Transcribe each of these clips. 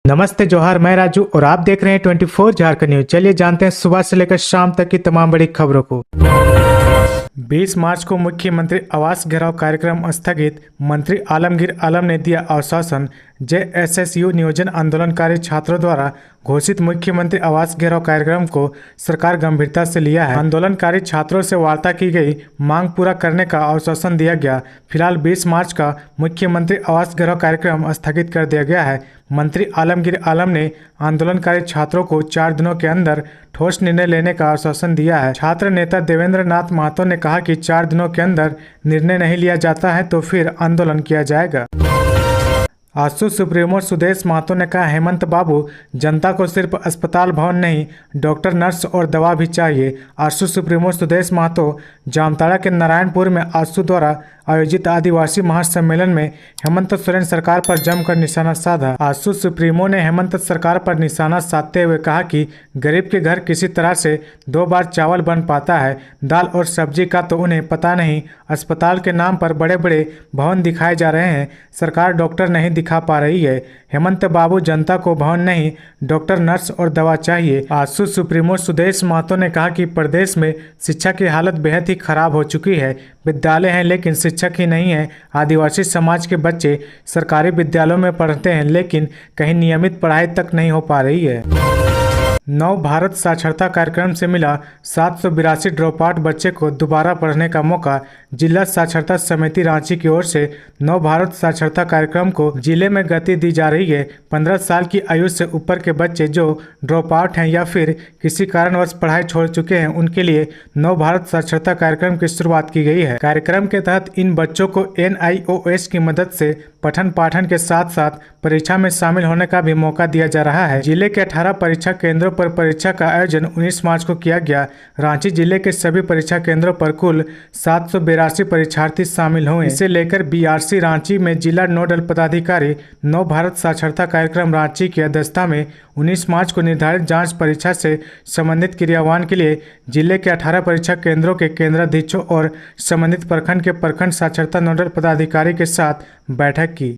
नमस्ते जोहार, मैं राजू और आप देख रहे हैं 24 झारखंड न्यूज। चलिए जानते हैं सुबह से लेकर शाम तक की तमाम बड़ी खबरों को। 20 मार्च को मुख्यमंत्री आवास घेराव कार्यक्रम स्थगित, मंत्री आलमगीर आलम ने दिया आश्वासन। जेएसएसयू नियोजन आंदोलनकारी छात्रों द्वारा घोषित मुख्यमंत्री आवास घेराव कार्यक्रम को सरकार गंभीरता से लिया है। आंदोलनकारी छात्रों से वार्ता की गई, मांग पूरा करने का आश्वासन दिया गया। फिलहाल 20 मार्च का मुख्यमंत्री आवास घेराव कार्यक्रम स्थगित कर दिया गया है। मंत्री आलमगीर आलम ने आंदोलनकारी छात्रों को 4 दिनों के अंदर ठोस निर्णय लेने का आश्वासन दिया है। छात्र नेता देवेंद्र नाथ महतो ने कहा कि 4 दिनों के अंदर निर्णय नहीं लिया जाता है तो फिर आंदोलन किया जाएगा। आसू सुप्रीमो सुदेश महतो ने कहा, हेमंत बाबू, जनता को सिर्फ अस्पताल भवन नहीं, डॉक्टर, नर्स और दवा भी चाहिए। आसू सुप्रीमो सुदेश महतो जामताड़ा के नारायणपुर में आसू द्वारा आयोजित आदिवासी महासम्मेलन में हेमंत सोरेन सरकार पर जमकर निशाना साधा। आसू सुप्रीमो ने हेमंत सरकार पर निशाना साधते हुए कहा कि गरीब के घर किसी तरह से 2 बार चावल बन पाता है, दाल और सब्जी का तो उन्हें पता नहीं। अस्पताल के नाम पर बड़े बड़े भवन दिखाए जा रहे हैं, सरकार डॉक्टर नहीं दिखा पा रही है। हेमंत बाबू, जनता को भवन नहीं, डॉक्टर, नर्स और दवा चाहिए। आसू सुप्रीमो सुदेश महतो ने कहा कि प्रदेश में शिक्षा की हालत बेहद ही खराब हो चुकी है। विद्यालय हैं लेकिन शिक्षक ही नहीं है। आदिवासी समाज के बच्चे सरकारी विद्यालयों में पढ़ते हैं लेकिन कहीं नियमित पढ़ाई तक नहीं हो पा रही है। नव भारत साक्षरता कार्यक्रम से मिला 782 ड्रॉप आउट बच्चे को दोबारा पढ़ने का मौका। जिला साक्षरता समिति रांची की ओर से नव भारत साक्षरता कार्यक्रम को जिले में गति दी जा रही है। 15 साल की आयु से ऊपर के बच्चे जो ड्रॉप आउट हैं या फिर किसी कारणवश पढ़ाई छोड़ चुके हैं, उनके लिए नव भारत साक्षरता कार्यक्रम की शुरुआत की गई है। कार्यक्रम के तहत इन बच्चों को NIOS की मदद से पठन पाठन के साथ साथ परीक्षा में शामिल होने का भी मौका दिया जा रहा है। जिले के 18 परीक्षा केंद्रों पर परीक्षा का आयोजन 19 मार्च को किया गया। रांची जिले के सभी परीक्षा केंद्रों पर कुल 782 परीक्षार्थी शामिल हुए। इसे लेकर BRC रांची में जिला नोडल पदाधिकारी नव भारत साक्षरता कार्यक्रम रांची की अध्यक्षता में 19 मार्च को निर्धारित जांच परीक्षा से संबंधित क्रियान्वयन के लिए जिले के 18 परीक्षा केंद्रों के केंद्राधीशों और संबंधित प्रखंड के प्रखंड साक्षरता नोडल पदाधिकारी के साथ बैठक की।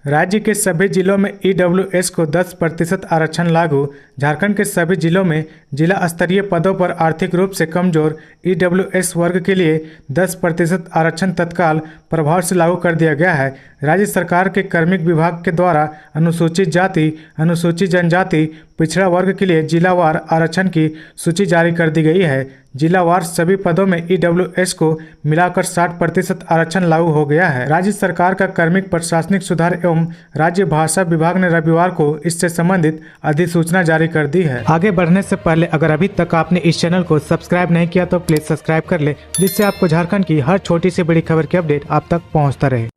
राज्य के सभी जिलों में EWS को 10% आरक्षण लागू। झारखंड के सभी जिलों में जिला स्तरीय पदों पर आर्थिक रूप से कमजोर EWS वर्ग के लिए 10% आरक्षण तत्काल प्रभाव से लागू कर दिया गया है। राज्य सरकार के कार्मिक विभाग के द्वारा अनुसूचित जाति, अनुसूचित जनजाति, पिछड़ा वर्ग के लिए जिलावार आरक्षण की सूची जारी कर दी गई है। जिलावार सभी पदों में EWS को मिलाकर 60% आरक्षण लागू हो गया है। राज्य सरकार का कार्मिक प्रशासनिक सुधार एवं राज्य भाषा विभाग ने रविवार को इससे संबंधित अधिसूचना जारी कर दी है। आगे बढ़ने से पहले अगर अभी तक आपने इस चैनल को सब्सक्राइब नहीं किया तो प्लीज सब्सक्राइब कर ले, जिससे आपको झारखंड की हर छोटी से बड़ी खबर की अपडेट आप तक पहुँचता रहे।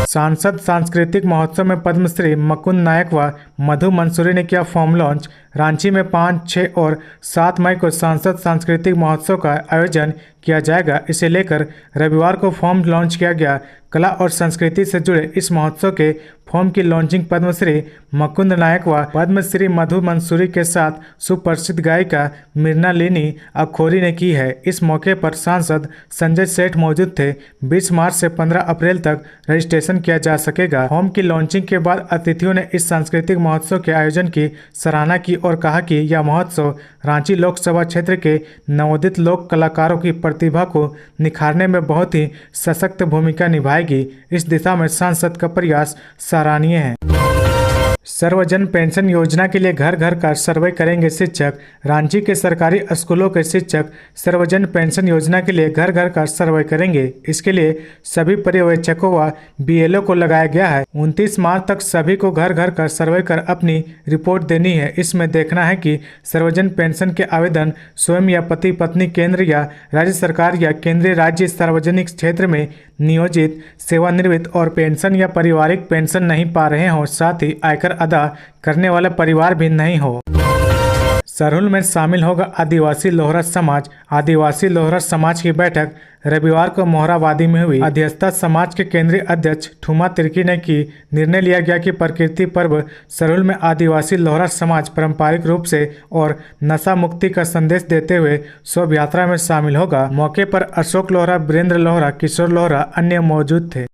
सांसद सांस्कृतिक महोत्सव में पद्मश्री मुकुंद नायक व मधु मंसूरी ने किया फॉर्म लॉन्च। रांची में 5, 6 और 7 मई को सांसद सांस्कृतिक महोत्सव का आयोजन किया जाएगा। इसे लेकर रविवार को फॉर्म लॉन्च किया गया। कला और संस्कृति से जुड़े इस महोत्सव के फॉर्म की लॉन्चिंग पद्मश्री मुकुंद नायक व पद्मश्री मधु मंसूरी के साथ सुप्रसिद्ध गायिका मृणालिनी अखौरी ने की है। इस मौके पर सांसद संजय सेठ मौजूद थे। 20 मार्च से 15 अप्रैल तक रजिस्ट्रेशन किया जा सकेगा। फॉर्म की लॉन्चिंग के बाद अतिथियों ने इस सांस्कृतिक महोत्सव के आयोजन की सराहना की और कहा कि यह महोत्सव रांची लोकसभा क्षेत्र के नवोदित लोक कलाकारों की प्रतिभा को निखारने में बहुत ही सशक्त भूमिका निभाएगी। इस दिशा में सांसद का प्रयास सराहनीय है। सर्वजन पेंशन योजना के लिए घर घर का सर्वे करेंगे शिक्षक। रांची के सरकारी स्कूलों के शिक्षक सर्वजन पेंशन योजना के लिए घर घर का सर्वे करेंगे। इसके लिए सभी पर्यवेक्षकों व BLO को लगाया गया है। 29 मार्च तक सभी को घर घर का सर्वे कर अपनी रिपोर्ट देनी है। इसमें देखना है कि सर्वजन पेंशन के आवेदन स्वयं या पति पत्नी केंद्र या राज्य सरकार या केंद्रीय राज्य सार्वजनिक क्षेत्र में नियोजित, सेवानिवृत्त और पेंशन या पारिवारिक पेंशन नहीं पा रहे हों, साथ ही आयकर अदा करने वाला परिवार भी नहीं हो। सरहुल में शामिल होगा आदिवासी लोहरा समाज। आदिवासी लोहरा समाज की बैठक रविवार को मोहरावादी में हुई। अध्यक्षता समाज के केंद्रीय अध्यक्ष ठुमा तिर्की ने की। निर्णय लिया गया कि प्रकृति पर्व सरहुल में आदिवासी लोहरा समाज पारंपरिक रूप से और नशा मुक्ति का संदेश देते हुए शोभा यात्रा में शामिल होगा। मौके पर अशोक लोहरा, वीरेंद्र लोहरा, किशोर लोहरा अन्य मौजूद थे।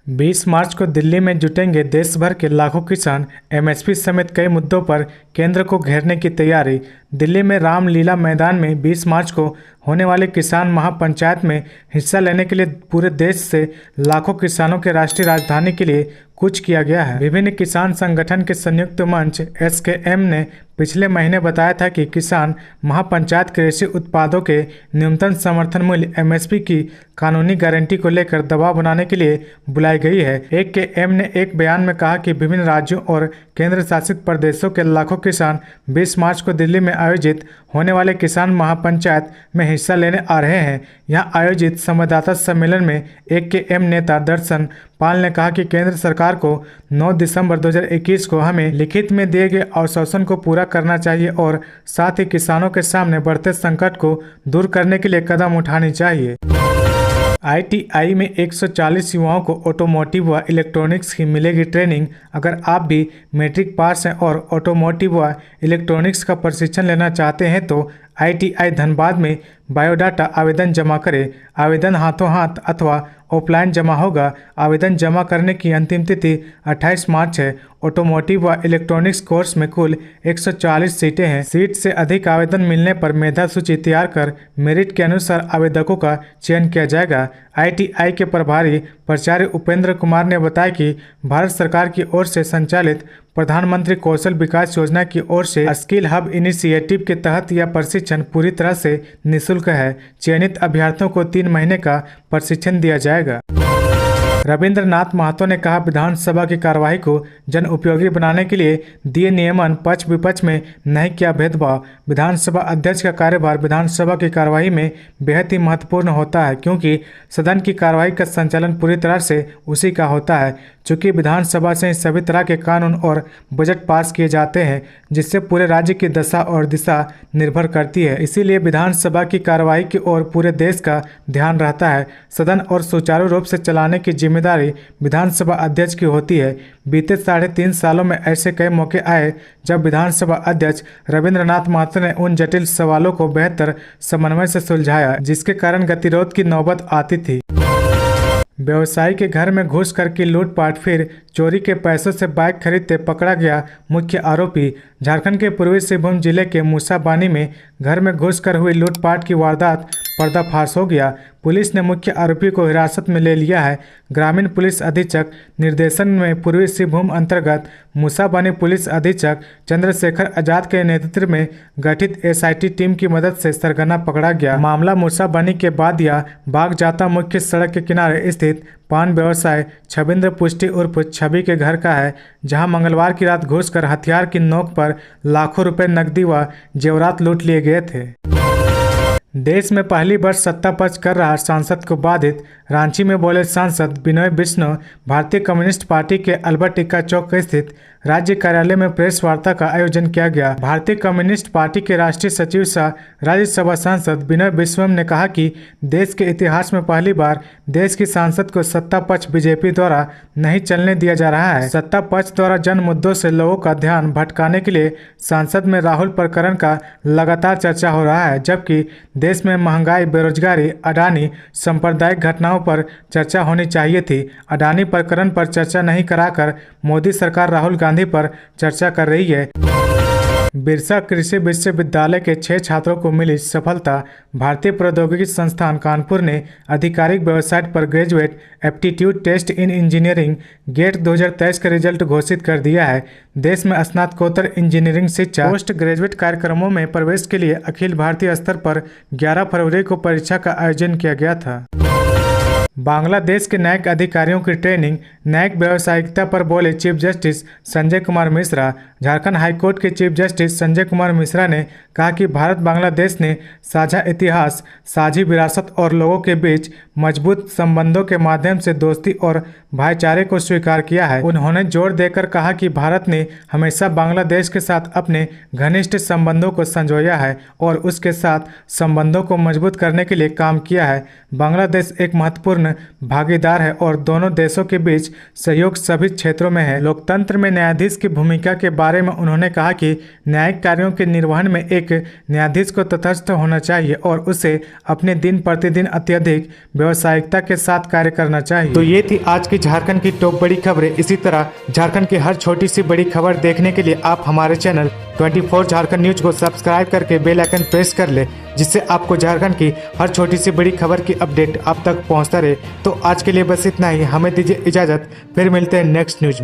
20 मार्च को दिल्ली में जुटेंगे देश भर के लाखों किसान। एमएसपी समेत कई मुद्दों पर केंद्र को घेरने की तैयारी। दिल्ली में रामलीला मैदान में 20 मार्च को होने वाले किसान महापंचायत में हिस्सा लेने के लिए पूरे देश से लाखों किसानों के राष्ट्रीय राजधानी के लिए कूच किया गया है। विभिन्न किसान संगठन के संयुक्त मंच एसकेएम ने पिछले महीने बताया था कि किसान महापंचायत कृषि उत्पादों के न्यूनतम समर्थन मूल्य एमएसपी की कानूनी गारंटी को लेकर दबाव बनाने के लिए बुलाई गई है। एकेएम ने एक बयान में कहा कि विभिन्न राज्यों और केंद्र शासित प्रदेशों के लाखों किसान 20 मार्च को दिल्ली में आयोजित होने वाले किसान महापंचायत में हिस्सा लेने आ रहे हैं। यहां आयोजित संवाददाता सम्मेलन में एकेएम नेता दर्शन पाल ने कहा कि केंद्र सरकार को 9 दिसंबर 2021 को हमें लिखित में दिए गए आश्वासन को पूरा करना चाहिए और साथ ही किसानों के सामने बढ़ते संकट को दूर करने के लिए कदम उठाने चाहिए। आईटीआई में 140 युवाओं को ऑटोमोटिव व इलेक्ट्रॉनिक्स की मिलेगी ट्रेनिंग। अगर आप भी मैट्रिक पास हैं और ऑटोमोटिव व इलेक्ट्रॉनिक्स का प्रशिक्षण लेना चाहते हैं तो आईटीआई धनबाद में बायोडाटा आवेदन जमा करें। आवेदन हाथों हाथ अथवा ऑफलाइन जमा होगा। आवेदन जमा करने की अंतिम तिथि 28 मार्च है। ऑटोमोटिव व इलेक्ट्रॉनिक्स कोर्स में कुल 140 सीटें हैं। सीट से अधिक आवेदन मिलने पर मेधा सूची तैयार कर मेरिट के अनुसार आवेदकों का चयन किया जाएगा। आईटीआई के प्रभारी प्राचार्य उपेंद्र कुमार ने बताया कि भारत सरकार की ओर से संचालित प्रधानमंत्री कौशल विकास योजना की ओर से स्किल हब इनिशिएटिव के तहत यह प्रशिक्षण पूरी तरह से निःशुल्क है। चयनित अभ्यर्थियों को 3 महीने का प्रशिक्षण दिया जाएगा। रविंद्रनाथ महतो ने कहा, विधानसभा की कार्यवाही को जन उपयोगी बनाने के लिए दिए नियमन पक्ष विपक्ष में नहीं किया भेदभाव। विधानसभा अध्यक्ष का कार्यभार विधानसभा की कार्यवाही में बेहद ही महत्वपूर्ण होता है, क्योंकि सदन की कार्यवाही का संचालन पूरी तरह से उसी का होता है। चूँकि विधानसभा से सभी तरह के कानून और बजट पास किए जाते हैं, जिससे पूरे राज्य की दशा और दिशा निर्भर करती है। इसीलिए विधानसभा की कार्यवाही की ओर पूरे देश का ध्यान रहता है। सदन और सुचारू रूप से चलाने की जिम्मेदारी विधानसभा अध्यक्ष की होती है। बीते 3.5 सालों में ऐसे कई मौके आए जब विधानसभा अध्यक्ष रविंद्रनाथ महतो ने उन जटिल सवालों को बेहतर समन्वय से सुलझाया, जिसके कारण गतिरोध की नौबत आती थी। व्यवसायी के घर में घुस कर की लूटपाट, फिर चोरी के पैसों से बाइक खरीदते पकड़ा गया मुख्य आरोपी। झारखंड के पूर्वी सिंहभूम जिले के मूसाबानी में घर में घुसकर हुई लूटपाट की वारदात पर्दाफाश हो गया। पुलिस ने मुख्य आरोपी को हिरासत में ले लिया है। ग्रामीण पुलिस अधीक्षक निर्देशन में पूर्वी सिंहभूम अंतर्गत मूसाबानी पुलिस अधीक्षक चंद्रशेखर आजाद के नेतृत्व में गठित एसआईटी टीम की मदद से सरगना पकड़ा गया। मामला मूसाबानी के बादिया बाग जाता मुख्य सड़क के किनारे स्थित पान व्यवसाय छबिंद्र पुष्टि उर्फ छवि के घर का है, जहां मंगलवार की रात घुसकर हथियार की नोक पर लाखों रुपए नकदी व जेवरात लूट लिए गए थे। देश में पहली बार सत्ता पक्ष कर रहा सांसद को बाधित। रांची में बोले सांसद बिनोय बिश्नोई। भारतीय कम्युनिस्ट पार्टी के अल्बर्ट एक्का चौक स्थित राज्य कार्यालय में प्रेस वार्ता का आयोजन किया गया। भारतीय कम्युनिस्ट पार्टी के राष्ट्रीय सचिव सह राज्यसभा सांसद बिनोय बिश्नोई ने कहा कि देश के इतिहास में पहली बार देश की सांसद को सत्ता पक्ष बीजेपी द्वारा नहीं चलने दिया जा रहा है। सत्ता पक्ष द्वारा जन मुद्दों से लोगों का ध्यान भटकाने के लिए सांसद में राहुल प्रकरण का लगातार चर्चा हो रहा है, जबकि देश में महंगाई, बेरोजगारी, अडानी सांप्रदायिक घटनाओं पर चर्चा होनी चाहिए थी। अडानी प्रकरण पर चर्चा नहीं कराकर मोदी सरकार राहुल गांधी पर चर्चा कर रही है। बिरसा कृषि विश्वविद्यालय के 6 छात्रों को मिली सफलता। भारतीय प्रौद्योगिकी संस्थान कानपुर ने आधिकारिक वेबसाइट पर graduate aptitude test in engineering GATE 2023 का रिजल्ट घोषित कर दिया है। देश में स्नातकोत्तर इंजीनियरिंग शिक्षा पोस्ट ग्रेजुएट कार्यक्रमों में प्रवेश के लिए अखिल भारतीय स्तर पर 11 फरवरी को परीक्षा का आयोजन किया गया था। बांग्लादेश के न्यायिक अधिकारियों की ट्रेनिंग, न्यायिक व्यावसायिकता पर बोले chief justice Sanjay Kumar Mishra. Jharkhand high court के चीफ जस्टिस संजय कुमार मिश्रा ने कहा कि भारत बांग्लादेश ने साझा इतिहास, साझी विरासत और लोगों के बीच मजबूत संबंधों के माध्यम से दोस्ती और भाईचारे को स्वीकार किया है। उन्होंने जोर देकर कहा कि भारत ने हमेशा बांग्लादेश के साथ अपने घनिष्ठ संबंधों को संजोया है और उसके साथ संबंधों को मजबूत करने के लिए काम किया है। बांग्लादेश एक महत्वपूर्ण महत्वपूर्ण भागीदार है और दोनों देशों के बीच सहयोग सभी क्षेत्रों में है। लोकतंत्र में न्यायाधीश की भूमिका के बारे में उन्होंने कहा कि न्यायिक कार्यों के निर्वहन में एक न्यायाधीश को तटस्थ होना चाहिए और उसे अपने दिन प्रतिदिन अत्यधिक व्यावसायिकता के साथ कार्य करना चाहिए। तो ये थी आज की झारखंड की टॉप बड़ी खबरें। इसी तरह झारखंड की हर छोटी सी बड़ी खबर देखने के लिए आप हमारे चैनल 24 झारखंड न्यूज को सब्सक्राइब करके बेल आइकन प्रेस कर ले, जिससे आपको झारखंड की हर छोटी सी बड़ी खबर की अपडेट आप तक पहुंचता रहे। तो आज के लिए बस इतना ही, हमें दीजिए इजाजत, फिर मिलते हैं नेक्स्ट न्यूज में।